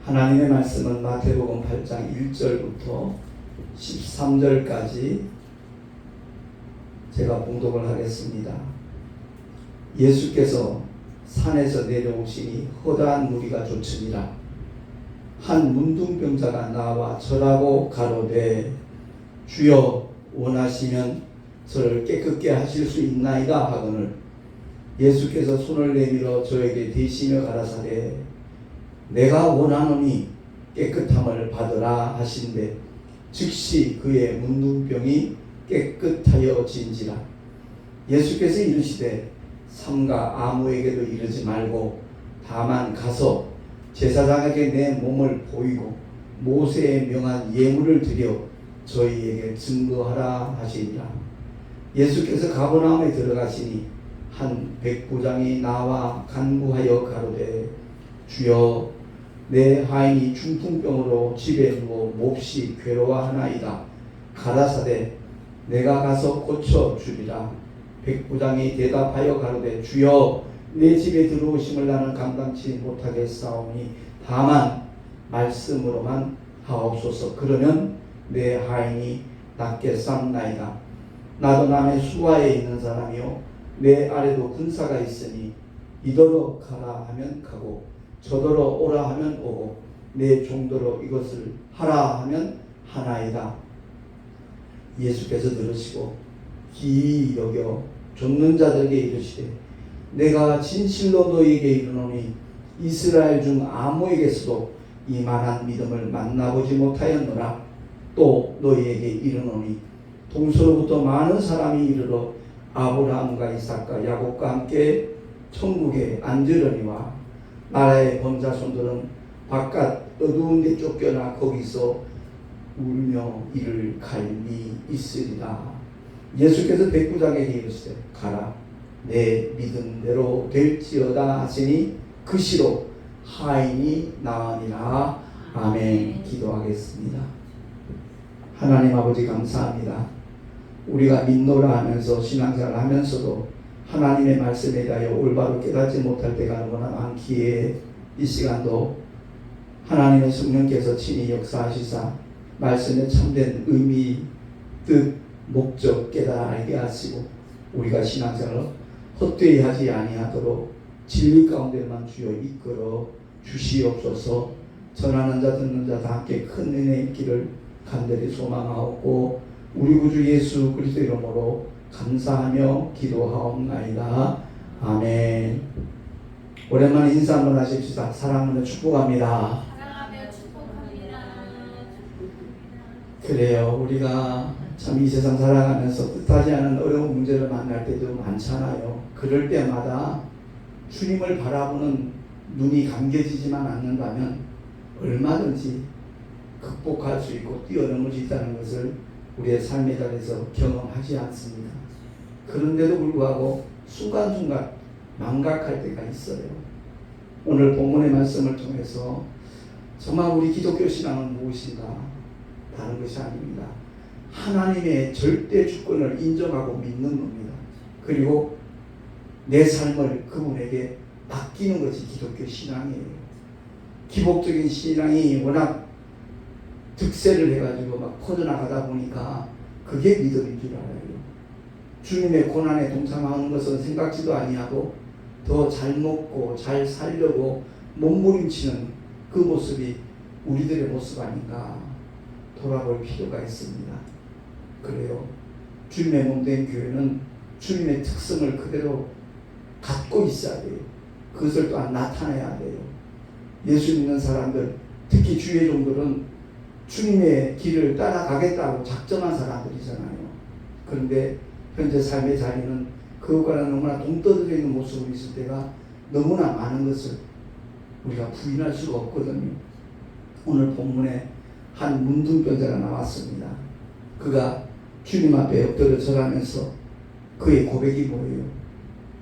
하나님의 말씀은 마태복음 8장 1절부터 13절까지 제가 봉독을 하겠습니다. 예수께서 산에서 내려오시니 허다한 무리가 좇으니라. 한 문둥병자가 나와 절하고 가로되 주여 원하시면 저를 깨끗게 하실 수 있나이다 하거늘 예수께서 손을 내밀어 저에게 대시며 가라사대 내가 원하노니 깨끗함을 받으라 하신대 즉시 그의 문둥병이 깨끗하여진지라. 예수께서 이르시되 삼가 아무에게도 이르지 말고 다만 가서 제사장에게 내 몸을 보이고 모세의 명한 예물을 드려 저희에게 증거하라 하시니라. 예수께서 가버나움에 들어가시니 한 백부장이 나와 간구하여 가로되 주여 내 하인이 중풍병으로 집에 누워 몹시 괴로워하나이다. 가라사대 내가 가서 고쳐주리라. 백부장이 대답하여 가로되 주여 내 집에 들어오심을 나는 감당치 못하겠사오니 다만 말씀으로만 하옵소서. 그러면 내 하인이 낫겠사옵나이다. 나도 남의 수하에 있는 사람이요 내 아래도 군사가 있으니 이더러 가라 하면 가고 저더러 오라 하면 오고 내 종더러 이것을 하라 하면 하나이다. 예수께서 들으시고 기이 여겨 좇는 자들에게 이르시되 내가 진실로 너희에게 이르노니 이스라엘 중 아무에게서도 이만한 믿음을 만나보지 못하였노라. 또 너희에게 이르노니 동서로부터 많은 사람이 이르러 아브라함과 이삭과 야곱과 함께 천국에 앉으려니와 나라의 범자손들은 바깥 어두운 데 쫓겨나 거기서 울며 이를 갈미 있으리라. 예수께서 백부장에게 이르시되 가라 내 믿음대로 될지어다 하시니 그 시로 하인이 나으니라. 아멘. 기도하겠습니다. 하나님 아버지 감사합니다. 우리가 믿노라 하면서 신앙생활 하면서도 하나님의 말씀에 대하여 올바로 깨닫지 못할 때가 너무나 많기에 이 시간도 하나님의 성령께서 친히 역사하시사 말씀의 참된 의미, 뜻, 목적 깨달아 알게 하시고 우리가 신앙생활을 헛되이 하지 아니하도록 진리 가운데만 주여 이끌어 주시옵소서. 전하는 자 듣는 자 다 함께 큰 은혜 있기를 간절히 소망하옵고 우리 구주 예수 그리스도 이름으로 감사하며 기도하옵나이다. 아멘. 오랜만에 인사 한번 하십시다. 사랑하며 축복합니다. 사랑하며 축복합니다. 그래요. 우리가 참 이 세상 살아가면서 뜻하지 않은 어려운 문제를 만날 때도 많잖아요. 그럴 때마다 주님을 바라보는 눈이 감겨지지만 않는다면 얼마든지 극복할 수 있고 뛰어넘을 수 있다는 것을 우리의 삶의 자리에서 경험하지 않습니다. 그런데도 불구하고 순간순간 망각할 때가 있어요. 오늘 본문의 말씀을 통해서 정말 우리 기독교 신앙은 무엇인가? 다른 것이 아닙니다. 하나님의 절대 주권을 인정하고 믿는 겁니다. 그리고 내 삶을 그분에게 맡기는 것이 기독교 신앙이에요. 기복적인 신앙이 워낙 득세를 해가지고 막 퍼져나가다 보니까 그게 믿음인 줄 알아요. 주님의 고난에 동참하는 것은 생각지도 아니하고 더 잘 먹고 잘 살려고 몸부림치는 그 모습이 우리들의 모습 아닌가 돌아볼 필요가 있습니다. 그래요. 주님의 몸된 교회는 주님의 특성을 그대로 갖고 있어야 돼요. 그것을 또한 나타내야 돼요. 예수 믿는 사람들, 특히 주의 종들은 주님의 길을 따라가겠다고 작정한 사람들이잖아요. 그런데 현재 삶의 자리는 그것과는 너무나 동떨어져 있는 모습으로 있을 때가 너무나 많은 것을 우리가 부인할 수가 없거든요. 오늘 본문에 한 문둥병자가 나왔습니다. 그가 주님 앞에 엎드려 절하면서 그의 고백이 뭐예요?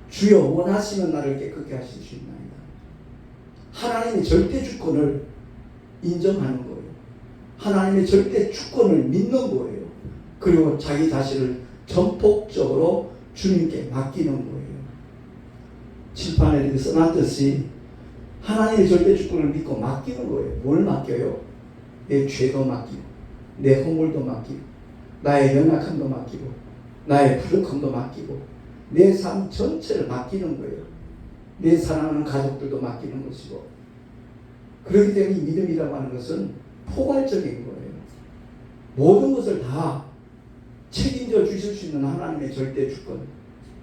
주여 원하시면 나를 깨끗게 하실 수 있나이다. 하나님의 절대 주권을 인정하는 거예요. 하나님의 절대 주권을 믿는 거예요. 그리고 자기 자신을 전폭적으로 주님께 맡기는 거예요. 칠판에 이렇게 써놨듯이 하나님의 절대 주권을 믿고 맡기는 거예요. 뭘 맡겨요? 내 죄도 맡기고, 내 허물도 맡기고, 나의 연약함도 맡기고, 나의 부족함도 맡기고, 내 삶 전체를 맡기는 거예요. 내 사랑하는 가족들도 맡기는 것이고. 그렇기 때문에 이 믿음이라고 하는 것은 포괄적인 거예요. 모든 것을 다 책임져 주실 수 있는 하나님의 절대 주권,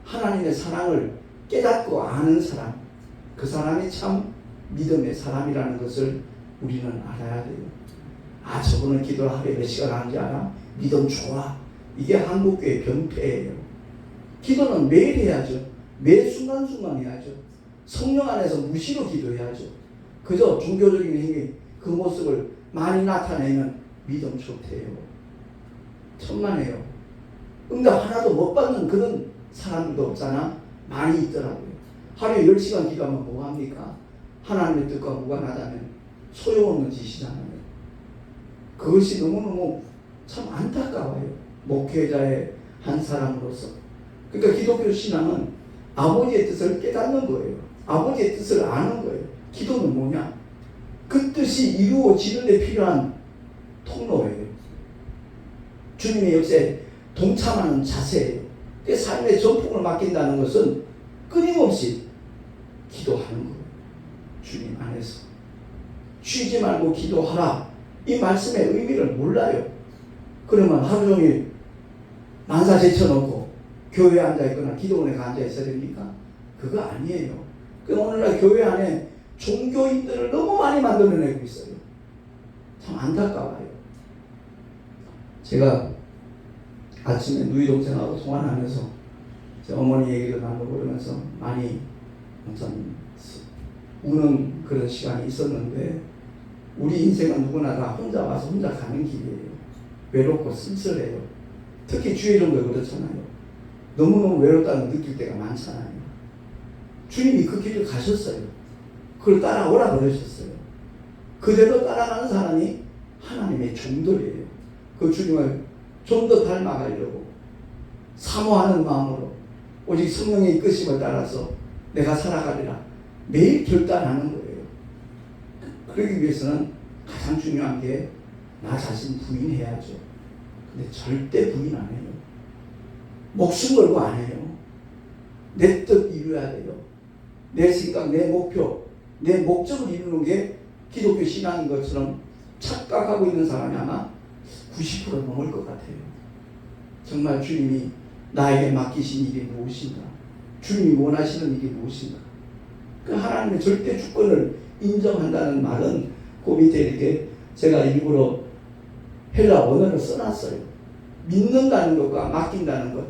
하나님의 사랑을 깨닫고 아는 사람, 그 사람이 참 믿음의 사람이라는 것을 우리는 알아야 돼요. 아, 저분은 기도를 하루에 몇 시간 하는지 알아? 믿음 좋아. 이게 한국교회 병폐예요. 기도는 매일 해야죠. 매 순간순간 해야죠. 성령 안에서 무시로 기도해야죠. 그저 종교적인 행위, 그 모습을 많이 나타내면 믿음 좋대요. 천만에요. 응답 하나도 못 받는 그런 사람들도 없잖아. 많이 있더라고요. 하루에 10시간 기도하면 뭐합니까? 하나님의 뜻과 무관하다면 소용없는 짓이잖아요. 그것이 너무너무 참 안타까워요. 목회자의 한 사람으로서. 그러니까 기독교 신앙은 아버지의 뜻을 깨닫는 거예요. 아버지의 뜻을 아는 거예요. 기도는 뭐냐? 그 뜻이 이루어지는 데 필요한 통로예요. 주님의 역사에 동참하는 자세예요. 그 삶의 전폭을 맡긴다는 것은 끊임없이 기도하는 거예요. 주님 안에서. 쉬지 말고 기도하라. 이 말씀의 의미를 몰라요. 그러면 하루 종일 만사 제쳐놓고 교회에 앉아있거나 기도원에 앉아있어야 됩니까? 그거 아니에요. 오늘날 교회 안에 종교인들을 너무 많이 만들어내고 있어요. 참 안타까워요. 제가 아침에 누이 동생하고 통화를 하면서 제 어머니 얘기를 나누고 그러면서 많이 참 우는 그런 시간이 있었는데, 우리 인생은 누구나 다 혼자 와서 혼자 가는 길이에요. 외롭고 쓸쓸해요. 특히 주의 종교 그렇잖아요. 너무너무 외롭다는 느낄 때가 많잖아요. 주님이 그 길을 가셨어요. 그걸 따라오라 그러셨어요. 그대로 따라가는 사람이 하나님의 종들이에요. 그 주님을 좀 더 닮아가려고 사모하는 마음으로 오직 성령의 이끄심을 따라서 내가 살아가리라 매일 결단하는 거예요. 그러기 위해서는 가장 중요한 게 나 자신 부인해야죠. 근데 절대 부인 안 해요. 목숨 걸고 안 해요. 내 뜻 이루어야 돼요. 내 생각, 내 목표, 내 목적을 이루는 게 기독교 신앙인 것처럼 착각하고 있는 사람이 아마 90% 넘을 것 같아요. 정말 주님이 나에게 맡기신 일이 무엇인가? 주님이 원하시는 일이 무엇인가? 그 하나님의 절대 주권을 인정한다는 말은 그 밑에 이렇게 제가 일부러 헬라 원어를 써놨어요. 믿는다는 것과 맡긴다는 것.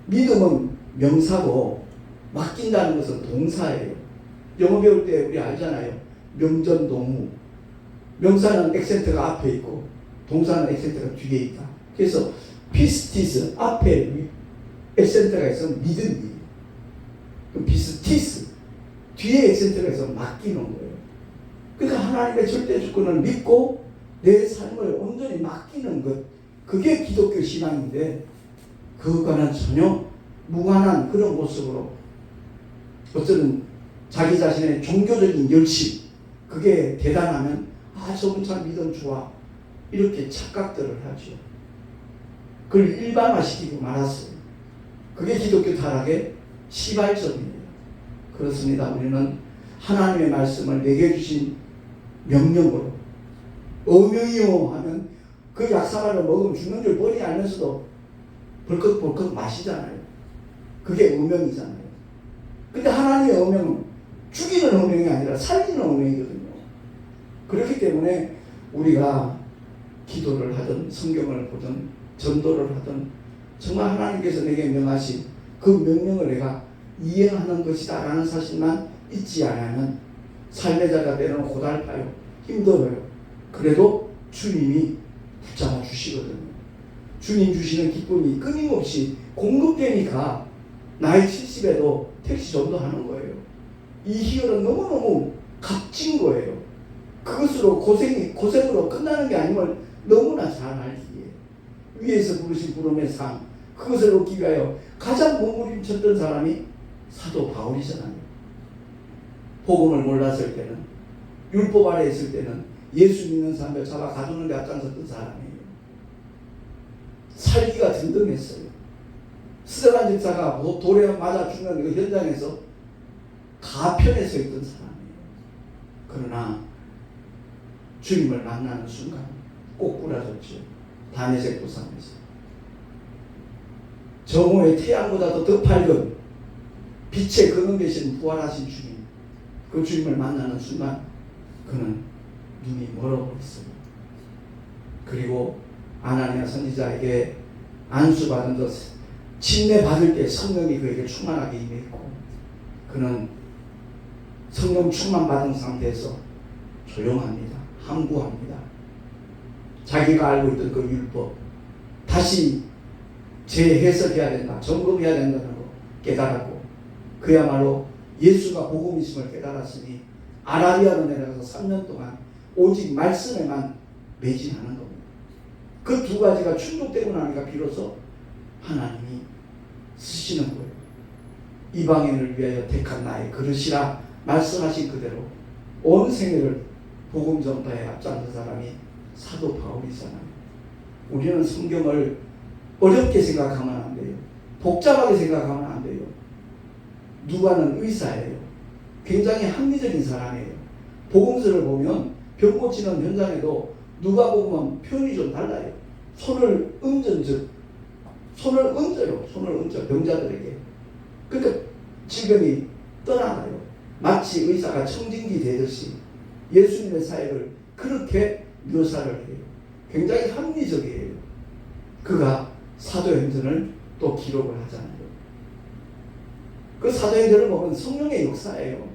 믿음은 명사고 맡긴다는 것은 동사예요. 영어 배울 때 우리 알잖아요. 명전동무. 명사는 액센트가 앞에 있고 동사는 액센트가 뒤에 있다. 그래서 피스티스 앞에 액센트가 있으면 믿음이에요. 그럼 피스티스 뒤에 액센트가 있으면 맡기는 거예요. 그러니까 하나님의 절대 주권을 믿고 내 삶을 온전히 맡기는 것, 그게 기독교 신앙인데 그것과는 전혀 무관한 그런 모습으로 어쩌면 자기 자신의 종교적인 열심, 그게 대단하면 아, 저분 참 믿음 좋아, 이렇게 착각들을 하죠. 그걸 일반화시키고 말았어요. 그게 기독교 타락의 시발점이에요. 그렇습니다. 우리는 하나님의 말씀을 내게 주신 명령으로 어명이요 하면 그 약사발을 먹으면 죽는 줄 뻔히 알면서도 벌컥벌컥 마시잖아요. 그게 어명이잖아요. 근데 하나님의 어명은 죽이는 어명이 아니라 살리는 어명이거든요. 그렇기 때문에 우리가 기도를 하든 성경을 보든 전도를 하든 정말 하나님께서 내게 명하신 그 명령을 내가 이행하는 것이다 라는 사실만 잊지 않으면 삶의 자리가 때로는 고달파요. 힘들어요. 그래도 주님이 붙잡아 주시거든요. 주님 주시는 기쁨이 끊임없이 공급되니까 나이 70에도 택시 전도하는 거예요. 이 희열은 너무너무 값진 거예요. 그것으로 고생으로 끝나는 게 아님을 너무나 잘 알기에 위에서 부르신 부름의 상, 그것을 얻기 위하여 가장 몸부림쳤던 사람이 사도 바울이잖아요. 복음을 몰랐을 때는, 율법 아래 있을 때는 예수 믿는 사람들 잡아 가두는 데 앞장섰던 사람이에요. 살기가 든든했어요. 스데반 집사가 돌에 맞아 죽는 그 현장에서 가편에 서 있던 사람이에요. 그러나 주님을 만나는 순간 꼬꾸라졌죠. 다메섹 도상에서. 정오의 태양보다도 더 밝은 빛의 근원 되신 부활하신 주님, 그 주님을 만나는 순간 그는 눈이 멀어버렸어요. 그리고 아나니아 선지자에게 안수받은 것, 침례받을 때 성령이 그에게 충만하게 임했고, 그는 성령 충만받은 상태에서 조용합니다. 함구합니다. 자기가 알고 있던 그 율법 다시 재해석해야 된다, 점검해야 된다는 거 깨달았고, 그야말로 예수가 복음이심을 깨달았으니 아라비아로 내려가서 3년 동안 오직 말씀에만 매진하는 겁니다. 그 두 가지가 충족되고 나니까 비로소 하나님이 쓰시는 거예요. 이방인을 위하여 택한 나의 그릇이라 말씀하신 그대로 온 생애를 복음 전파에 앞장선 사람이 사도 바울이잖아요. 우리는 성경을 어렵게 생각하면 안 돼요. 복잡하게 생각하면 안 돼요. 누가는 의사예요. 굉장히 합리적인 사람이에요. 복음서를 보면 병 고치는 현장에도 누가복음은 표현이 좀 달라요. 손을 얹어요. 손을 얹어 병자들에게. 그러니까 질병이 떠나가요. 마치 의사가 청진기 되듯이 예수님의 사역을 그렇게 묘사를 해요. 굉장히 합리적이에요. 그가 사도행전을 또 기록을 하잖아요. 그 사도행전을 보면 성령의 역사예요.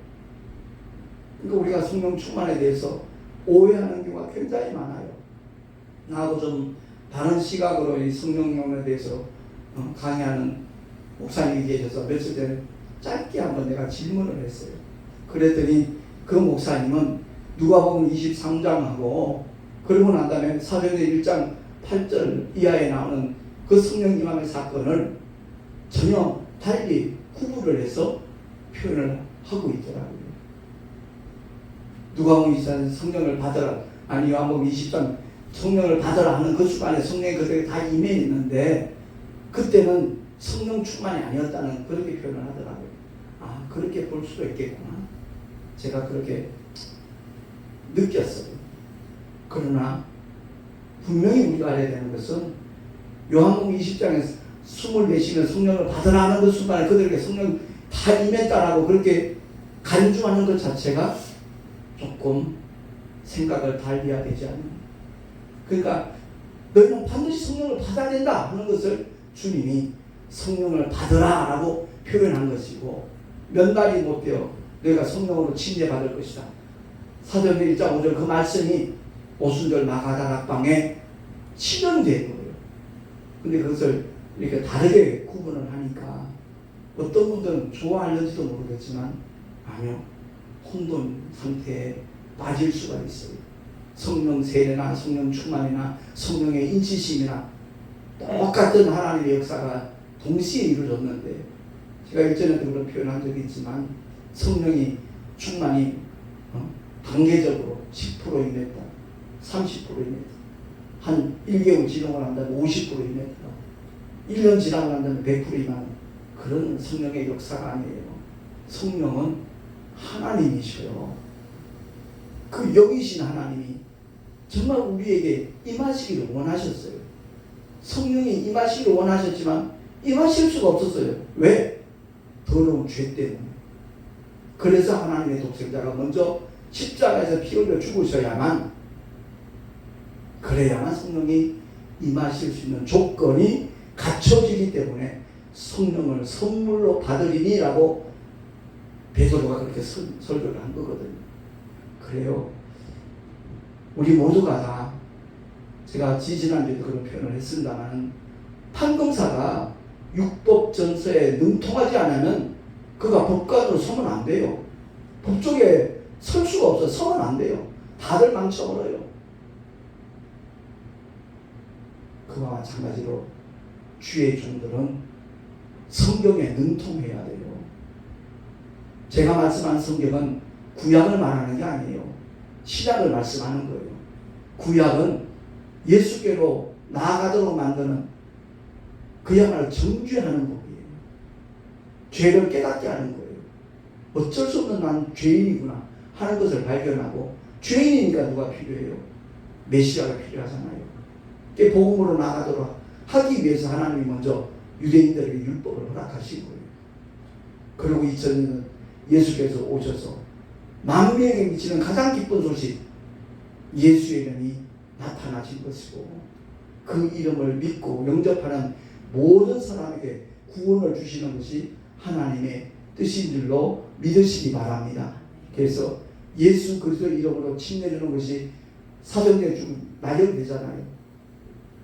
그러니까 우리가 성령 충만에 대해서 오해하는 경우가 굉장히 많아요. 나하고 좀 다른 시각으로 이 성령론에 대해서 강의하는 목사님이 계셔서 며칠 전에 짧게 한번 내가 질문을 했어요. 그랬더니 그 목사님은 누가복음 23장하고 그러고 난 다음에 사도행전 1장 8절 이하에 나오는 그 성령 임함의 사건을 전혀 달리 구분을 해서 표현을 하고 있더라고요. 누가복음 23장 성령을 받으라, 아니 요한복음 20장 성령을 받으라 하는 그 순간에 성령이 그들에게 다 임해 있는데 그때는 성령 충만이 아니었다는 그렇게 표현을 하더라고요. 아, 그렇게 볼 수도 있겠구나. 제가 그렇게 느꼈어요. 그러나 분명히 우리가 알아야 되는 것은 요한복음 20장에 24시간 성령을 받으라 하는 그 순간에 그들에게 성령 다 임했다라고 그렇게 간주하는 것 자체가 조금 생각을 달리해야 되지 않나. 그러니까 너희는 반드시 성령을 받아야 된다 하는 것을 주님이 성령을 받으라 라고 표현한 것이고, 몇 날이 못 되어 너희가 성령으로 침례받을 것이다. 사도행전 1장 5절 그 말씀이 오순절 마가다락방에 실현된 거예요. 근데 그것을 이렇게 다르게 구분을 하니까 어떤 분들은 좋아하는지도 모르겠지만 아니요, 혼돈 상태에 빠질 수가 있어요. 성령 세례나 성령 충만이나 성령의 인치심이나 똑같은 하나님의 역사가 동시에 이루어졌는데, 제가 일전에도 그런 표현한 적이 있지만 성령이 충만이 단계적으로 10% 임했다, 30% 임했다, 한 1개월 지나고 난 다음에 50% 임했다, 1년 지나고 난 다음에 100% 임하는 그런 성령의 역사가 아니에요. 성령은 하나님이셔요. 그 영이신 하나님이 정말 우리에게 임하시기를 원하셨어요. 성령이 임하시기를 원하셨지만 임하실 수가 없었어요. 왜? 더러운 죄 때문에. 그래서 하나님의 독생자가 먼저 십자가에서 피 흘려 죽으셔야만, 그래야만 성령이 임하실 수 있는 조건이 갖춰지기 때문에 성령을 선물로 받으리니라고 베드로가 그렇게 설교를 한 거거든요. 그래요. 우리 모두가 다, 제가 지지난주에도 그런 표현을 했습니다만, 판검사가 율법 전서에 능통하지 않으면 그가 법관으로 서면 안 돼요. 법조계에 설 수가 없어요. 서면 안 돼요. 다들 망쳐버려요. 그와 마찬가지로 주의 종들은 성경에 능통해야 돼요. 제가 말씀한 성경은 구약을 말하는 게 아니에요. 신약을 말씀하는 거예요. 구약은 예수께로 나아가도록 만드는 그야말로 정죄하는 법이에요. 죄를 깨닫게 하는 거예요. 어쩔 수 없는 난 죄인이구나 하는 것을 발견하고, 죄인이니까 누가 필요해요? 메시아가 필요하잖아요. 복음으로 나아가도록 하기 위해서 하나님이 먼저 유대인들에게 율법을 허락하신 거예요. 그리고 2000년은 예수께서 오셔서 만민에게 미치는 가장 기쁜 소식, 예수의 이름이 나타나신 것이고, 그 이름을 믿고 영접하는 모든 사람에게 구원을 주시는 것이 하나님의 뜻인 줄로 믿으시기 바랍니다. 그래서 예수 그리스도 이름으로 침례주는 것이 사도행전에 좀 나열되잖아요.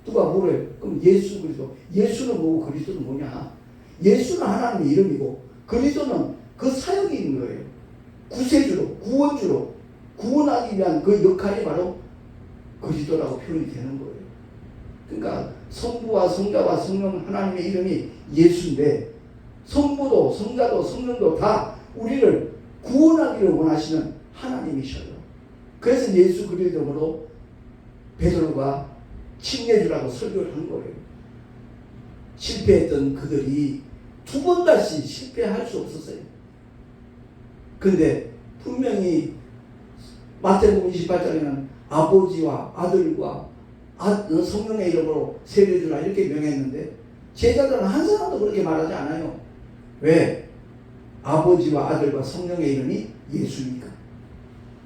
누가 물어요. 그럼 예수 그리스도, 예수는 뭐고 그리스도는 뭐냐? 예수는 하나님의 이름이고 그리스도는 그 사역이 있는 거예요. 구세주로, 구원주로, 구원하기 위한 그 역할이 바로 그리스도라고 표현이 되는 거예요. 그러니까 성부와 성자와 성령 하나님의 이름이 예수인데, 성부도 성자도 성령도 다 우리를 구원하기를 원하시는 하나님이셔요. 그래서 예수 그리스도로 베드로가 침례주라고 설교를 한 거예요. 실패했던 그들이 두 번 다시 실패할 수 없었어요. 근데 분명히 마태복음 28장에는 아버지와 아들과 성령의 이름으로 세례주라 이렇게 명했는데, 제자들은 한 사람도 그렇게 말하지 않아요. 왜? 아버지와 아들과 성령의 이름이 예수니까.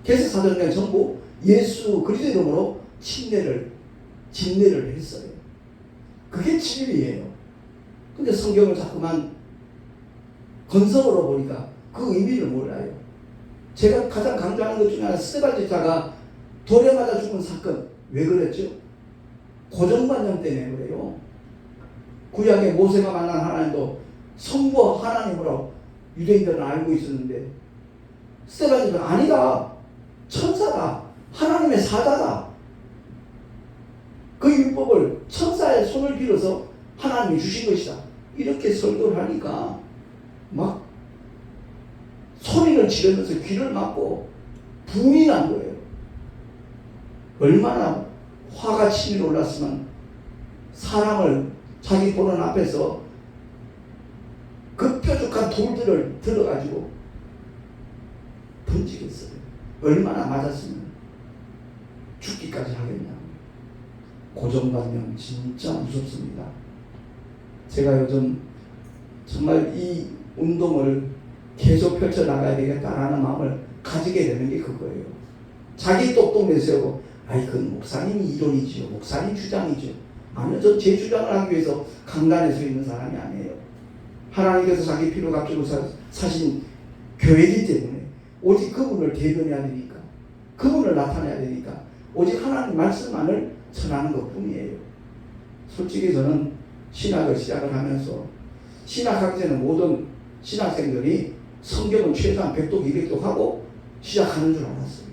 그래서 사도행전 전부 예수 그리스도 이름으로 진례를 했어요. 그게 진리예요. 근데 성경을 자꾸만 건성으로 보니까 그 의미를 몰라요. 제가 가장 강조하는 것 중에 하나, 스데반 집사가 돌에 맞아 죽은 사건. 왜 그랬죠? 고정관념 때문에 그래요. 구약의 모세가 만난 하나님도 성부 하나님으로 유대인들은 알고 있었는데, 스데반 집사가 아니다, 천사다, 하나님의 사자다, 그 율법을 천사의 손을 빌어서 하나님이 주신 것이다, 이렇게 설교를 하니까 막 소리를 지르면서 귀를 막고 분이 난 거예요. 얼마나 화가 치밀어 올랐으면 사람을 자기 보는 앞에서 그 뾰족한 돌들을 들어가지고 던지겠어요. 얼마나 맞았으면 죽기까지 하겠냐. 고정관념 진짜 무섭습니다. 제가 요즘 정말 이 운동을 계속 펼쳐나가야 되겠다라는 마음을 가지게 되는 게 그거예요. 자기 똑똑 내세우고, 그건 목사님이 이론이지요, 목사님 주장이죠. 아니요, 전 제 주장을 하기 위해서 강단에 서 있는 사람이 아니에요. 하나님께서 자기 피로 값주고 사신 교회이기 때문에 오직 그분을 대변해야 되니까, 그분을 나타내야 되니까 오직 하나님 말씀만을 전하는 것 뿐이에요. 솔직히 저는 신학을 시작을 하면서, 신학하기 전에 모든 신학생들이 성경은 최소한 100독 200독 하고 시작하는 줄 알았어요.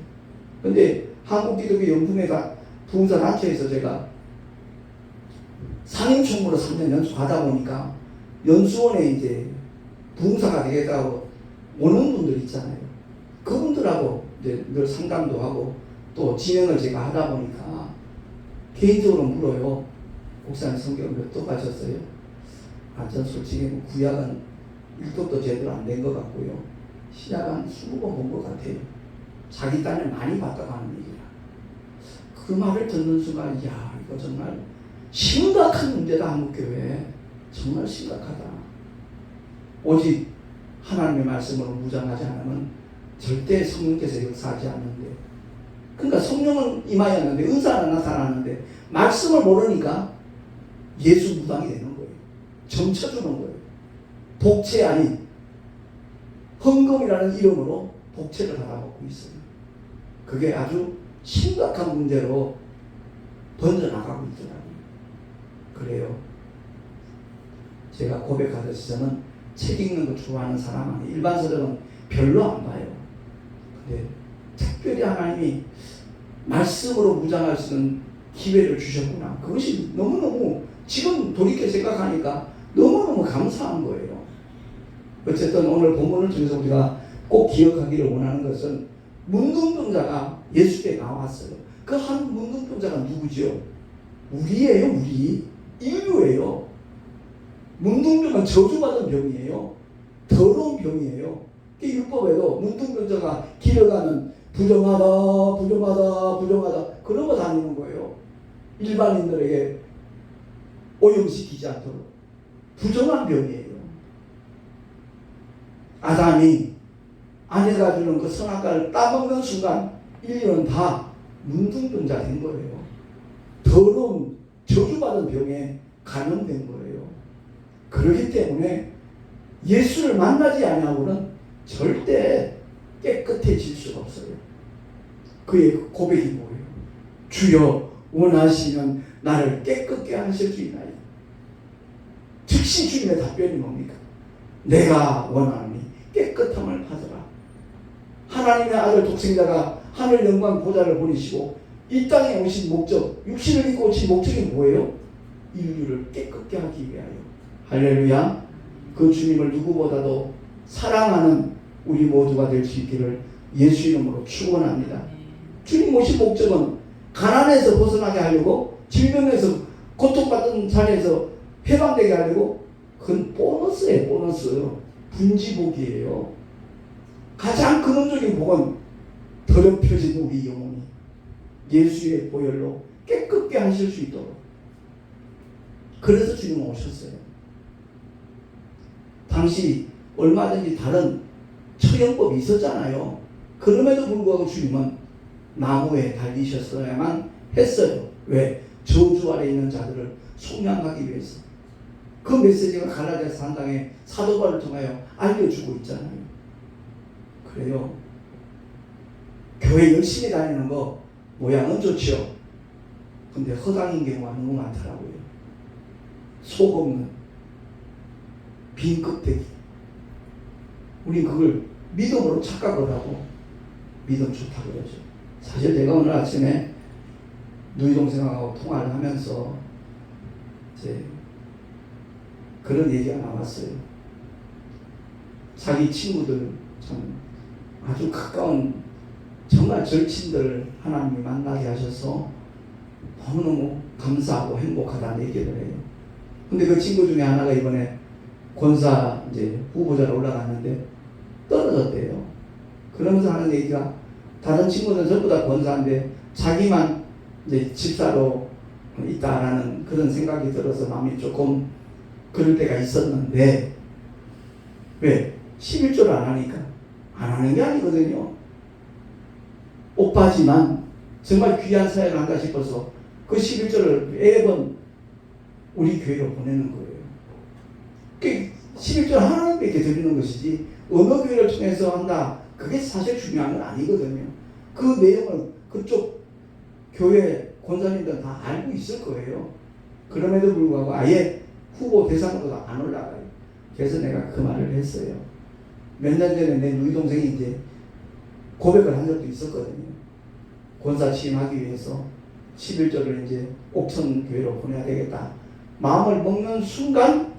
근데 한국기독교 부흥사 단체에서 제가 상임총무로 3년 연수하다 보니까 연수원에 이제 부흥사가 되겠다고 오는 분들 있잖아요. 그분들하고 이제 늘 상담도 하고 또 진행을 제가 하다 보니까 개인적으로 물어요. 목사님 성경 몇 독 하셨어요? 전 솔직히 구약은 1독도 제대로 안 된 것 같고요. 신약 한 20번 본 것 같아요. 자기 딴을 많이 봤다고 하는 얘기라. 그 말을 듣는 순간, 이야, 이거 정말 심각한 문제다, 한국교회. 정말 심각하다. 오직 하나님의 말씀으로 무장하지 않으면 절대 성령께서 역사하지 않는데, 그러니까 성령은 임하였는데 은사는 나타나는데 말씀을 모르니까 예수 무당이 되는 거예요. 점쳐주는 거예요. 복채 아닌 헌금이라는 이름으로 복채를 받아먹고 있어요. 그게 아주 심각한 문제로 번져나가고 있더라고요. 그래요. 제가 고백하듯이 저는 책 읽는 거 좋아하는 사람 아니에요. 일반 서적은 별로 안 봐요. 근데 특별히 하나님이 말씀으로 무장할 수 있는 기회를 주셨구나. 그것이 너무너무 지금 돌이켜 생각하니까 너무너무 감사한 거예요. 어쨌든 오늘 본문을 통해서 우리가 꼭 꼭 기억하기를 원하는 것은 문둥병자가 예수께 나왔어요. 그 한 문둥병자가 누구죠? 우리예요, 우리. 인류예요. 문둥병은 저주받은 병이에요. 더러운 병이에요. 그 율법에도 문둥병자가 길을 가는 부정하다, 부정하다, 부정하다 그러고 다니는 거예요. 일반인들에게 오염시키지 않도록. 부정한 병이에요. 아담이 아내가 주는 그 선악과를 따먹는 순간 인류는 다 문둥병자 된 거예요. 더러운 저주받은 병에 감염된 거예요. 그렇기 때문에 예수를 만나지 아니하고는 절대 깨끗해질 수가 없어요. 그의 고백이 뭐예요? 주여 원하시면 나를 깨끗게 하실 수 있나요? 즉시 주님의 답변이 뭡니까? 내가 원하노니 깨끗함을 받으라. 하나님의 아들 독생자가 하늘 영광 보좌를 보내시고 이 땅에 오신 목적, 육신을 입고 오신 목적이 뭐예요? 인류를 깨끗게 하기 위하여. 할렐루야. 그 주님을 누구보다도 사랑하는 우리 모두가 될 수 있기를 예수 이름으로 축원합니다. 주님 오신 목적은 가난에서 벗어나게 하려고, 질병에서 고통받은 자리에서 해방되게 하려고, 그건 보너스예요. 보너스. 분지복이에요. 가장 근원적인 복은 더럽혀진 우리 영혼이 예수의 보혈로 깨끗게 하실 수 있도록. 그래서 주님은 오셨어요. 당시 얼마든지 다른 처형법이 있었잖아요. 그럼에도 불구하고 주님은 나무에 달리셨어야만 했어요. 왜? 저주 아래 있는 자들을 속량하기 위해서. 그 메시지가 갈라디아서 3장에 사도 바울을 통하여 알려주고 있잖아요. 그래요. 교회 열심히 다니는 거 모양은 좋죠. 근데 허당인 경우가 너무 많더라고요. 속 없는 빈 껍데기. 우린 그걸 믿음으로 착각을 하고 믿음 좋다고 그러죠. 사실 제가 오늘 아침에 누이 동생하고 통화를 하면서 이제 그런 얘기가 나왔어요. 자기 친구들 참 아주 가까운 정말 절친들을 하나님이 만나게 하셔서 너무너무 감사하고 행복하다는 얘기를 해요. 근데 그 친구 중에 하나가 이번에 권사 이제 후보자로 올라갔는데 떨어졌대요. 그러면서 하는 얘기가 다른 친구들은 전부 다 권사인데 자기만 이제 집사로 있다라는 그런 생각이 들어서 마음이 조금 그럴 때가 있었는데 왜? 11조를 안 하니까. 안 하는 게 아니거든요. 오빠지만 정말 귀한 사역을 한다 싶어서 그 11조를 매번 우리 교회로 보내는 거예요. 그 11조 하나님께 드리는 것이지 어느 교회를 통해서 한다 그게 사실 중요한 건 아니거든요. 그 내용을 그쪽 교회 권사님들은 다 알고 있을 거예요. 그럼에도 불구하고 아예 후보 대상으로도 안 올라가요. 그래서 내가 그 말을 했어요. 몇 년 전에 내 누이 동생이 이제 고백을 한 적도 있었거든요. 권사 취임하기 위해서 11조를 이제 옥천 교회로 보내야 되겠다. 마음을 먹는 순간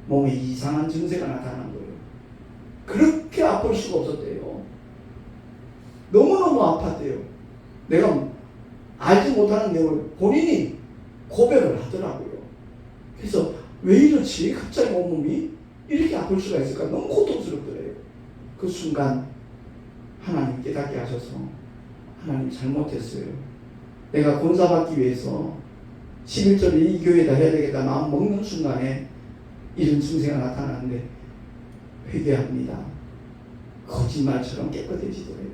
몸에 이상한 증세가 나타난 거예요. 그렇게 아플 수가 없었대요. 너무너무 아팠대요. 내가 알지 못하는 내용을 본인이 고백을 하더라고요. 그래서 왜 이렇지? 갑자기 온몸이 이렇게 아플 수가 있을까? 너무 고통스럽더래요. 그 순간 하나님 깨닫게 하셔서 하나님 잘못했어요. 내가 권사받기 위해서 11조를 이 교회에다 해야 되겠다 마음 먹는 순간에 이런 증세가 나타나는데 회개합니다. 거짓말처럼 깨끗해지더래요.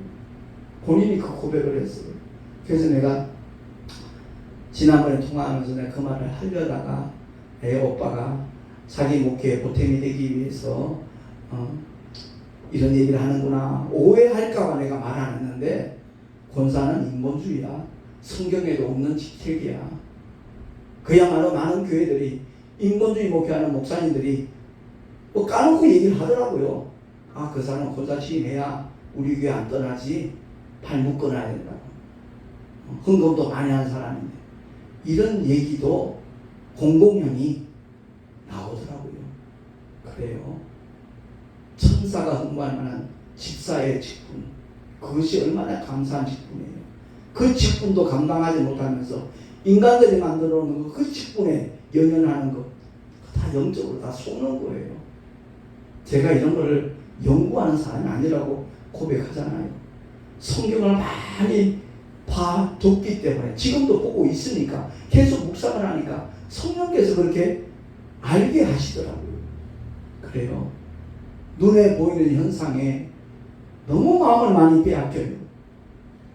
본인이 그 고백을 했어요. 그래서 내가 지난번에 통화하면서 내가 그 말을 하려다가 애 오빠가 자기 목회에 보탬이 되기 위해서 이런 얘기를 하는구나 오해할까봐 내가 말 안 했는데 권사는 인본주의야. 성경에도 없는 직책이야. 그야말로 많은 교회들이 인본주의 목회하는 목사님들이 뭐 까놓고 얘기를 하더라고요. 아, 그 사람은 권사 취임해야 우리 교회 안 떠나지. 발 묶어놔야 된다고. 헌금도 많이 하는 사람인데 이런 얘기도 공공연히 나오더라고요. 그래요. 천사가 흥분할 만한 집사의 직분, 그것이 얼마나 감사한 직분이에요. 그 직분도 감당하지 못하면서 인간들이 만들어 놓은 그 직분에 연연하는 것, 다 영적으로 다 속는 거예요. 제가 이런 걸 연구하는 사람이 아니라고 고백하잖아요. 성경을 많이 봐뒀기 때문에, 지금도 보고 있으니까, 계속 묵상을 하니까 성령께서 그렇게 알게 하시더라고요. 그래요. 눈에 보이는 현상에 너무 마음을 많이 빼앗겨요.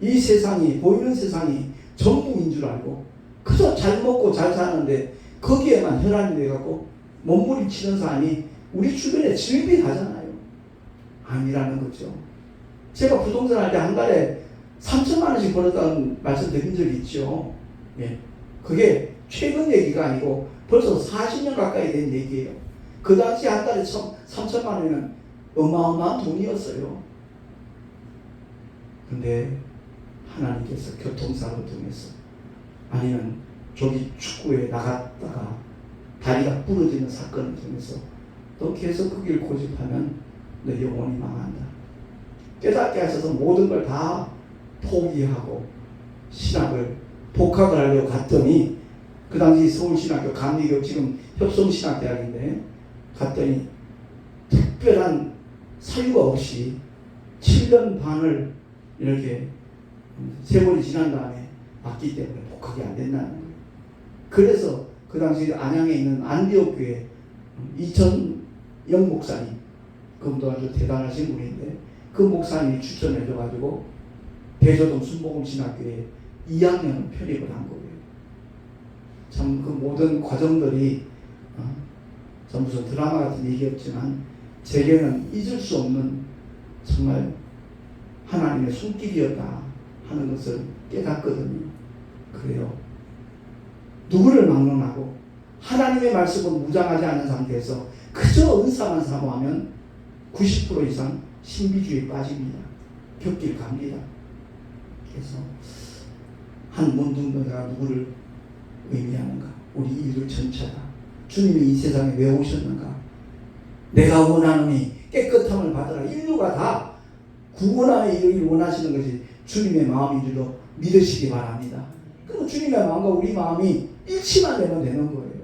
이 세상이, 보이는 세상이 전부인 줄 알고 그저 잘 먹고 잘 사는데 거기에만 혈안이 돼갖고 몸부림치는 사람이 우리 주변에 즐비하잖아요. 아니라는 거죠. 제가 부동산 할 때 한 달에 3천만 원씩 벌었다는 말씀 드린 적이 있죠. 예. 그게 최근 얘기가 아니고 벌써 40년 가까이 된 얘기예요. 그 당시 한 달에 3천만 원이면 어마어마한 돈이었어요. 근데 하나님께서 교통사고 통해서, 아니면 저기 축구에 나갔다가 다리가 부러지는 사건을 통해서 너 계속 그 길 고집하면 너 영원히 망한다. 깨닫게 하셔서 모든 걸 다 포기하고 신학을 복학을 하려고 갔더니, 그 당시 서울신학교 감리교, 지금 협성신학대학인데 갔더니 특별한 사유가 없이 7년 반을 이렇게 세월이 지난 다음에 왔기 때문에 복학이 안 된다는 거예요. 그래서 그 당시 안양에 있는 안디옥교회 이천영 목사님, 그분도 아주 대단하신 분인데 그 목사님이 추천해줘가지고 대저동 순복음신학교에 2학년을 편입을 한 거예요. 참 그 모든 과정들이 참 무슨 드라마 같은 얘기였지만 제게는 잊을 수 없는 정말 하나님의 손길이었다 하는 것을 깨닫거든요. 그래요. 누구를 막론하고 하나님의 말씀을 무장하지 않은 상태에서 그저 은사만 사모하면 90% 이상 신비주의에 빠집니다. 곁길 갑니다. 그래서 한 문둥병자가 누구를 의미하는가? 우리 인류 전체다. 주님이 이 세상에 왜 오셨는가? 내가 원하노니 깨끗함을 받으라. 인류가 다 구원함에 이르기를 원하시는 것이 주님의 마음인 줄로 믿으시기 바랍니다. 그럼 주님의 마음과 우리 마음이 일치만 되면 되는 거예요.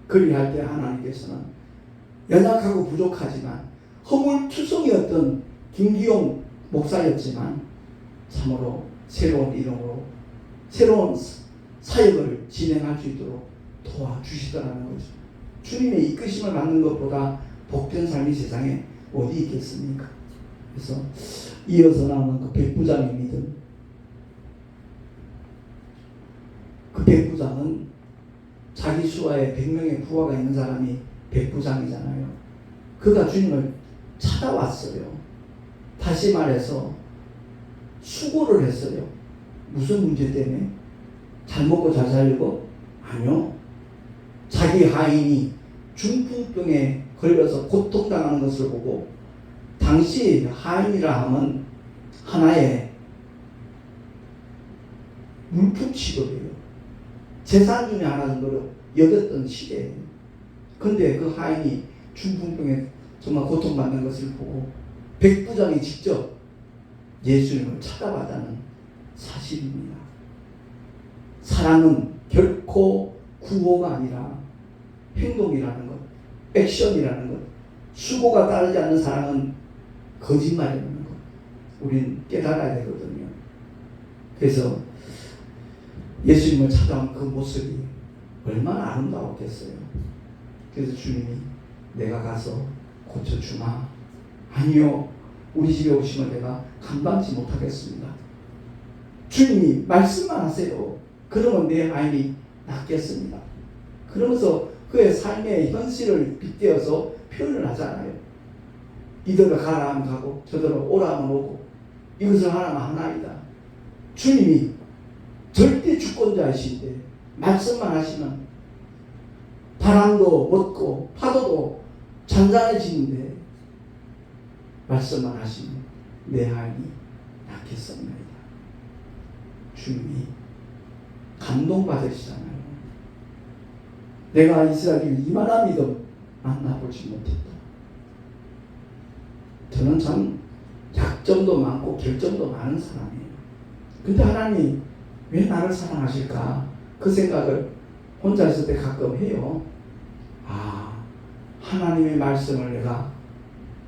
그리할 때 하나님께서는 연약하고 부족하지만 허물투성이었던 김기용 목사였지만 참으로 새로운 이름으로 새로운 사역을 진행할 수 있도록 도와주시더라는 거죠. 주님의 이끄심을 받는 것보다 복된 삶이 세상에 어디 있겠습니까? 그래서 이어서 나오는 그 백부장의 믿음. 그 백부장은 자기 수하에 100명의 부하가 있는 사람이 백부장이잖아요. 그가 주님을 찾아왔어요. 다시 말해서 수고를 했어요. 무슨 문제 때문에? 잘 먹고 잘 살려고? 아니요. 자기 하인이 중풍병에 걸려서 고통당하는 것을 보고, 당시 하인이라 하면 하나의 물품 취급이에요. 재산 중에 하나 정도로 여겼던 시대예요. 근데 그 하인이 중풍병에 정말 고통받는 것을 보고 백부장이 직접 예수님을 찾아왔다는 사실입니다. 사랑은 결코 구호가 아니라 행동이라는 것, 액션이라는 것, 수고가 따르지 않는 사랑은 거짓말이라는 것, 우리는 깨달아야 되거든요. 그래서 예수님을 찾아온 그 모습이 얼마나 아름다웠겠어요. 그래서 주님이 내가 가서 고쳐주마. 아니요, 우리 집에 오시면 내가 감당치 못하겠습니다. 주님이 말씀만 하세요. 그러면 내 아이이 낫겠습니다. 그러면서 그의 삶의 현실을 빗대어서 표현을 하잖아요. 이대로 가라 하면 가고 저대로 오라 하면 오고 이것을 하나만 하나이다. 주님이 절대 주권자이신데 말씀만 하시면 바람도 멎고 파도도 잔잔해지는데 말씀만 하시면 내 하인이 낫겠습니다. 주님이 감동받으시잖아요. 내가 이스라엘을 이만한 믿음 만나보지 못했다. 저는 참 약점도 많고 결점도 많은 사람이에요. 근데 하나님이 왜 나를 사랑하실까? 그 생각을 혼자 있을 때 가끔 해요. 아, 하나님의 말씀을 내가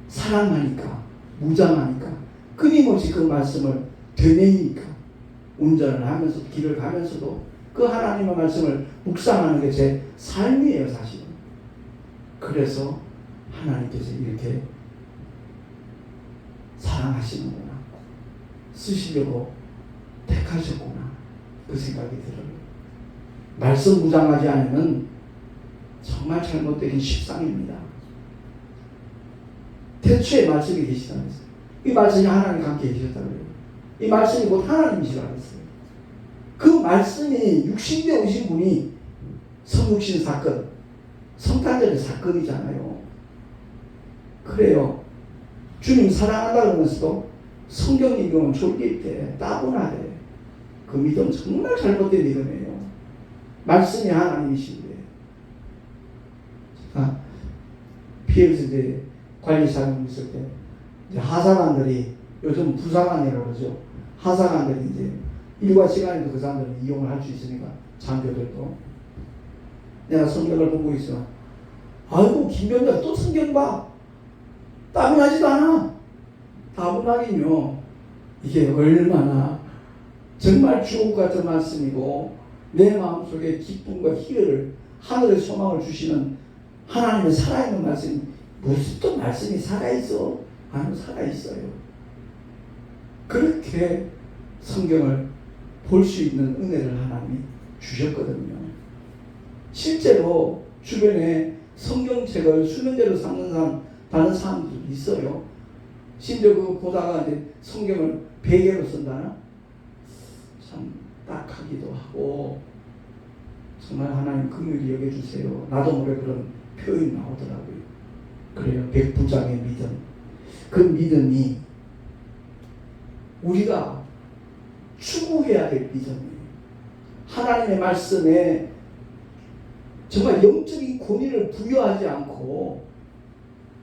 사랑하니까, 무장하니까, 끊임없이 그 말씀을 되뇌이니까, 운전을 하면서 길을 가면서도 그 하나님의 말씀을 묵상하는 게 제 삶이에요, 사실은. 그래서 하나님께서 이렇게 사랑하시는구나, 쓰시려고 택하셨구나, 그 생각이 들어요. 말씀 무장하지 않으면 정말 잘못된 십상입니다. 태초에 말씀이 계시다면서요. 이 말씀이 하나님과 함께 계셨다고요. 이 말씀이 곧 하나님이시라고 했어요. 그 말씀이 육신되어 오신 분이 성육신 사건, 성탄절의 사건이잖아요. 그래요. 주님 사랑한다 그러면서도 성경 읽으면 졸릴 따분하대. 그 믿음 정말 잘못된 믿음이에요. 말씀이 하나님이신데. 제가 피해에서 이제 관리사님 있을 때 이제 하사관들이, 요즘 부사관이라고 그러죠. 하사관들이 이제 일과 시간에도 그 사람들은 이용을 할 수 있으니까, 장교들도. 내가 성경을 보고 있어. 아이고, 김병자 또 성경 봐. 따분하지도 않아. 따분하긴요. 이게 얼마나 정말 주옥 같은 말씀이고, 내 마음속에 기쁨과 희열을, 하늘의 소망을 주시는 하나님의 살아있는 말씀이, 무슨 또 말씀이 살아있어? 아니요, 살아있어요. 그렇게 성경을 볼 수 있는 은혜를 하나님이 주셨거든요. 실제로 주변에 성경책을 수면제로 삼는 다른 사람들도 있어요. 심지어 그거 보다가 이제 성경을 베개로 쓴다나? 참 딱하기도 하고, 정말 하나님 긍휼히 여겨주세요. 나도 모르게 그런 표현이 나오더라고요. 그래요. 백부장의 믿음. 그 믿음이 우리가 추구해야 될 믿음이에요. 하나님의 말씀에 정말 영적인 권위를 부여하지 않고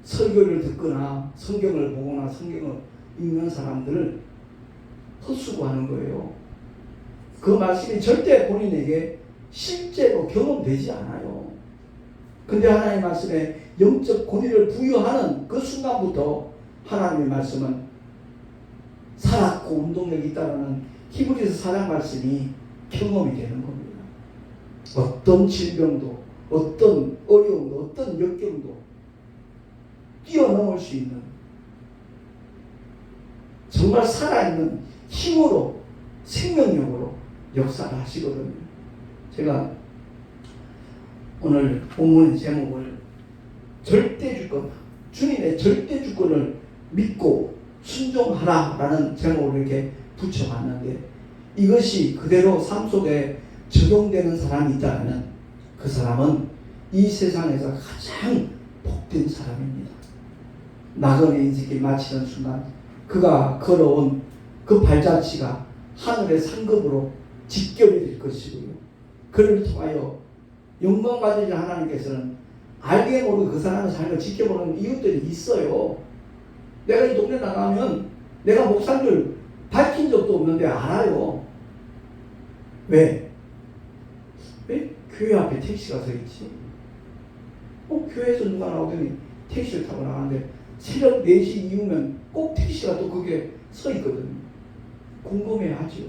설교를 듣거나 성경을 보거나 성경을 읽는 사람들을 헛수고하는 거예요. 그 말씀이 절대 본인에게 실제로 경험되지 않아요. 근데 하나님의 말씀에 영적 권위를 부여하는 그 순간부터 하나님의 말씀은 살았고 운동력이 있다는 히브리서 4장 말씀이 경험이 되는 겁니다. 어떤 질병도, 어떤 어려움도, 어떤 역경도 뛰어넘을 수 있는, 정말 살아있는 힘으로, 생명력으로 역사를 하시거든요. 제가 오늘 본문의 제목을 절대주권, 주님의 절대주권을 믿고 순종하라라는 제목으로 이렇게 붙여봤는데, 이것이 그대로 삶 속에 적용되는 사람이 있다면 그 사람은 이 세상에서 가장 복된 사람입니다. 나그네 인생을 마치는 순간 그가 걸어온 그 발자취가 하늘의 상급으로 직결이 될 것이고요. 그를 통하여 영광 받으신 하나님께서는 알게 모르게 그 사람의 삶을 지켜보는 이웃들이 있어요. 내가 이 동네 나가면 내가 목사인 줄 밝힌 적도 없는데 알아요. 왜? 왜? 교회 앞에 택시가 서 있지? 교회에서 누가 나오더니 택시를 타고 나가는데 새벽 4시 이후면 꼭 택시가 또 그게 서 있거든요. 궁금해 하죠.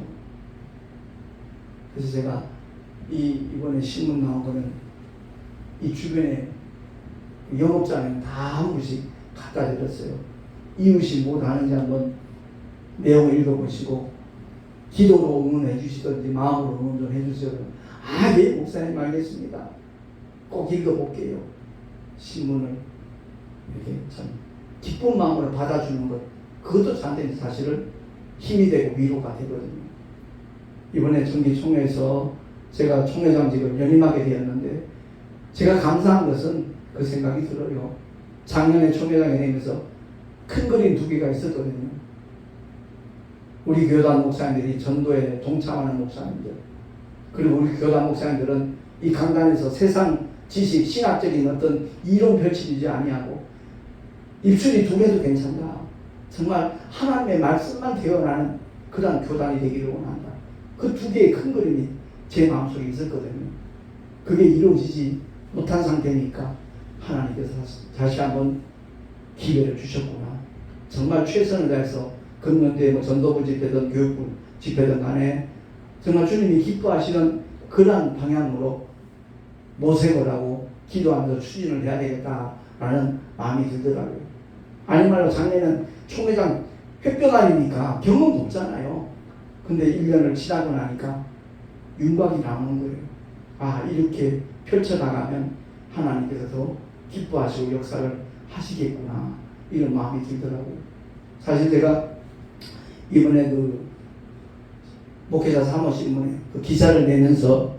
그래서 제가 이번에 신문 나온 거는 이 주변에 영업장에 다 한 분씩 갖다 드렸어요. 이웃이 뭐 하는지 한번 내용을 읽어보시고 기도로 응원해 주시든지 마음으로 응원 좀 해주세요. 예, 목사님 알겠습니다. 꼭 읽어볼게요. 신문을 이렇게 참 기쁜 마음으로 받아주는 것, 그것도 저한테는 사실은 힘이 되고 위로가 되거든요. 이번에 정기총회에서 제가 총회장직을 연임하게 되었는데, 제가 감사한 것은 그 생각이 들어요. 작년에 총회장이 되면서 큰 그림 2개가 있었거든요. 우리 교단 목사님들이 전도에 동참하는 목사님들, 그리고 우리 교단 목사님들은 이 강단에서 세상 지식, 신학적인 어떤 이론 펼치지 아니하고 입술이 2개도 괜찮다. 정말 하나님의 말씀만 되어나는 그런 교단이 되기를 원한다. 그 두 개의 큰 그림이 제 마음속에 있었거든요. 그게 이루어지지 못한 상태니까 하나님께서 다시 한번 기회를 주셨구나. 정말 최선을 다해서 금년도에 뭐 전도부 집회든 교육부 집회든 간에 정말 주님이 기뻐하시는 그런 방향으로 모색을 하고 기도하면서 추진을 해야 되겠다라는 마음이 들더라고요. 아니 말로 작년에는 총회장 햇볕아니니까 경험도 없잖아요. 근데 1년을 지나고 나니까 윤곽이 나오는 거예요. 아, 이렇게 펼쳐나가면 하나님께서 더 기뻐하시고 역사를 하시겠구나, 이런 마음이 들더라고요. 사실 제가 이번에 그 목회자 사모신문에 그 기사를 내면서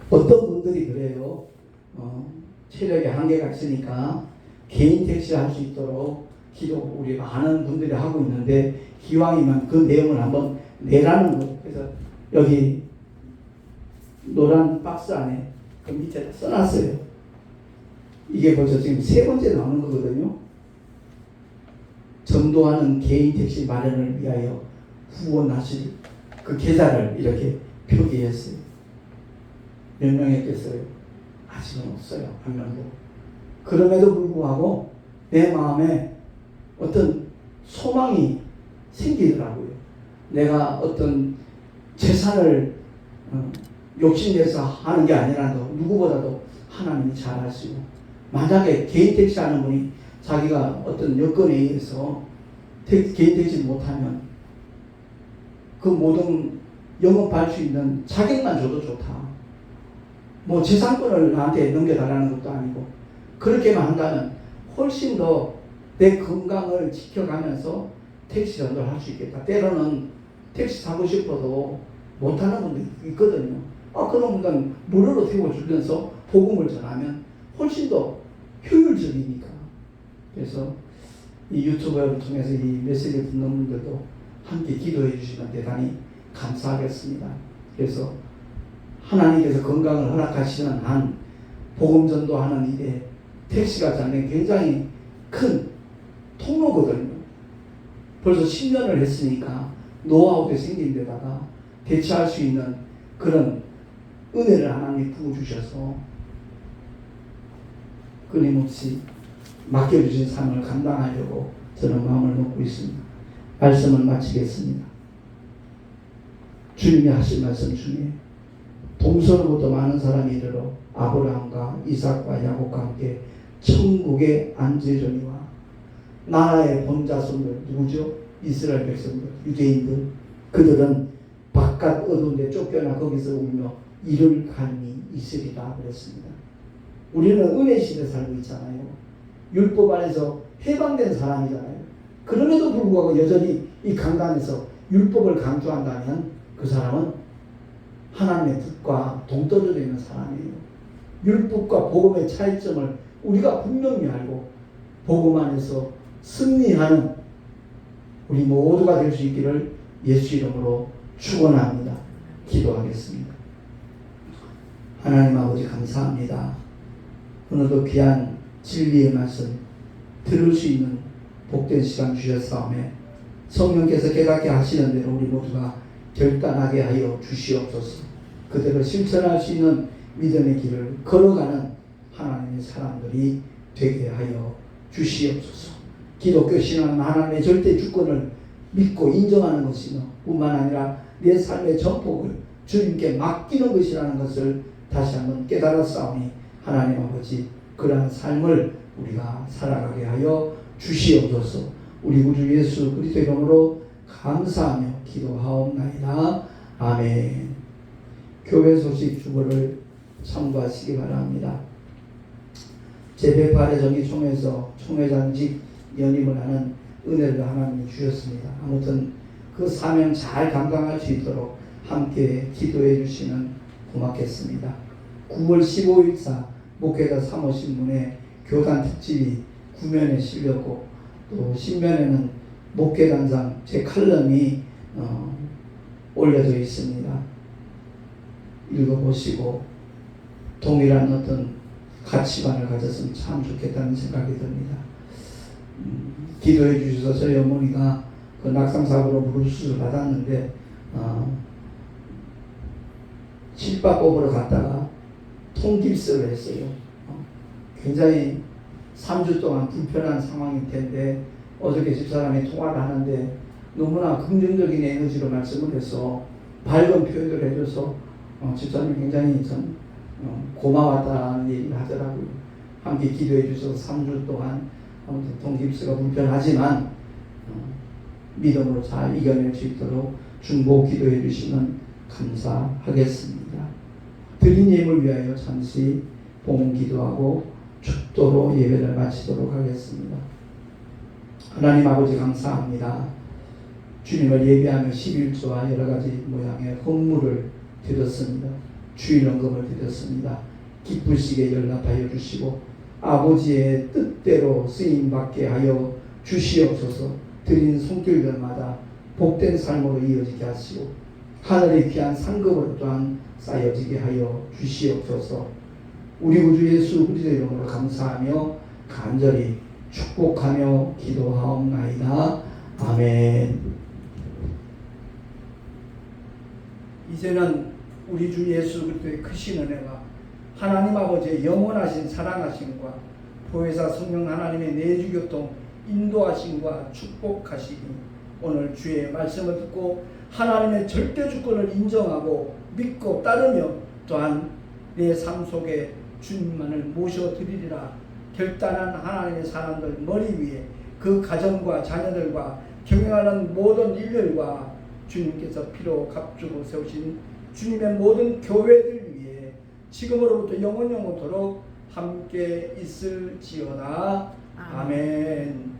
어떤 분들이 그래요. 체력에 한계가 있으니까 개인 택시 할 수 있도록 기도 우리 많은 분들이 하고 있는데 기왕이면 그 내용을 한번 내라는 거예요. 그래서 여기 노란 박스 안에 그 밑에다 써놨어요. 이게 벌써 지금 3번째 나오는 거거든요. 전도하는 개인 택시 마련을 위하여 후원하실 그 계좌를 이렇게 표기했어요. 몇 명이겠어요? 아직은 없어요. 한 명도. 그럼에도 불구하고 내 마음에 어떤 소망이 생기더라고요. 내가 어떤 재산을 욕심내서 하는 게 아니라도 누구보다도 하나님이 잘 아시고, 만약에 개인 택시 하는 분이 자기가 어떤 여건에 의해서 개인 택시 못하면 그 모든 영업할 수 있는 자격만 줘도 좋다. 뭐 재산권을 나한테 넘겨달라는 것도 아니고, 그렇게만 한다면 훨씬 더 내 건강을 지켜가면서 택시 전도를 할 수 있겠다. 때로는 택시 타고 싶어도 못하는 분들이 있거든요. 그런 분들은 무료로 태워주면서 복음을 전하면 훨씬 더 효율적이니까. 그래서 이 유튜브를 통해서 이 메시지를 듣는 분들도 함께 기도해 주시면 대단히 감사하겠습니다. 그래서 하나님께서 건강을 허락하시는 한 복음 전도하는 일에 택시가 저는 굉장히 큰 통로거든요. 벌써 10년을 했으니까 노하우도 생긴 데다가 대처할 수 있는 그런 은혜를 하나님이 부어주셔서 끊임없이 맡겨주신 삶을 감당하려고 저는 마음을 먹고 있습니다. 말씀을 마치겠습니다. 주님이 하신 말씀 중에 동서로부터 많은 사람이 이르러 아브라함과 이삭과 야곱과 함께 천국에 앉으려니와, 나라의 본자손들 누구죠? 이스라엘 백성들, 유대인들. 그들은 바깥 어두운 데 쫓겨나 거기서 울며 이를 가님이 있으리라 그랬습니다. 우리는 은혜 시대에 살고 있잖아요. 율법 안에서 해방된 사람이잖아요. 그럼에도 불구하고 여전히 이 강단에서 율법을 강조한다면 그 사람은 하나님의 뜻과 동떨어져 있는 사람이에요. 율법과 복음의 차이점을 우리가 분명히 알고 복음 안에서 승리하는 우리 모두가 될 수 있기를 예수 이름으로 축원합니다. 기도하겠습니다. 하나님 아버지 감사합니다. 오늘도 귀한 진리의 말씀 들을 수 있는 복된 시간 주셨사오매 성령께서 깨닫게 하시는 대로 우리 모두가 결단하게 하여 주시옵소서. 그대로 실천할 수 있는 믿음의 길을 걸어가는 하나님의 사람들이 되게 하여 주시옵소서. 기독교 신앙은 하나님의 절대 주권을 믿고 인정하는 것이며 뿐만 아니라 내 삶의 전폭을 주님께 맡기는 것이라는 것을 다시 한번 깨달았사오니 하나님 아버지, 그러한 삶을 우리가 살아가게 하여 주시옵소서. 우리 구주 예수 그리스도 이름으로 감사하며 기도하옵나이다. 아멘. 교회 소식 주보를 참고하시기 바랍니다. 제108회 정기총회에서 총회장직 연임을 하는 은혜를 하나님이 주셨습니다. 아무튼 그 사명 잘 감당할 수 있도록 함께 기도해 주시면 고맙겠습니다. 9월 15일자 목회자 사모신문에 교단 특집이 9면에 실렸고, 또 10면에는 목회단상 제 칼럼이 올려져 있습니다. 읽어보시고 동일한 어떤 가치관을 가졌으면 참 좋겠다는 생각이 듭니다. 기도해 주셔서 저희 어머니가 그 낙상사고로 무릎 수술 받았는데 실밥 뽑으러 갔다가 통깁스를 했어요. 굉장히 3주 동안 불편한 상황일 텐데 어저께 집사람이 통화를 하는데 너무나 긍정적인 에너지로 말씀을 해서 밝은 표현을 해줘서 집사람이 굉장히 참 고마웠다는 얘기를 하더라고요. 함께 기도해 주셔서 3주 동안 아무튼 통깁스가 불편하지만 믿음으로 잘 이겨낼 수 있도록 중보 기도해 주시면 감사하겠습니다. 드린 예물 위하여 잠시 봉헌 기도하고 축도로 예배를 마치도록 하겠습니다. 하나님 아버지 감사합니다. 주님을 예배하며 11조와 여러가지 모양의 헌물을 드렸습니다. 주일연금을 드렸습니다. 기쁘시게 연락하여 주시고 아버지의 뜻대로 쓰임받게 하여 주시옵소서. 드린 손길들마다 복된 삶으로 이어지게 하시고 하늘의 귀한 상급으로 또한 쌓여지게 하여 주시옵소서. 우리 구주 예수 그리스도의 이름으로 감사하며 간절히 축복하며 기도하옵나이다. 아멘. 이제는 우리 주 예수 그리스도의 크신 은혜와 하나님 아버지의 영원하신 사랑하심과 보혜사 성령 하나님의 내주교통 인도하심과 축복하시니 오늘 주의 말씀을 듣고 하나님의 절대 주권을 인정하고 믿고 따르며 또한 내 삶 속에 주님만을 모셔드리리라 결단한 하나님의 사람들 머리 위에 그 가정과 자녀들과 경영하는 모든 일들과 주님께서 피로 값주고 세우신 주님의 모든 교회들 위해 지금으로부터 영원토록 함께 있을지어다. 아멘.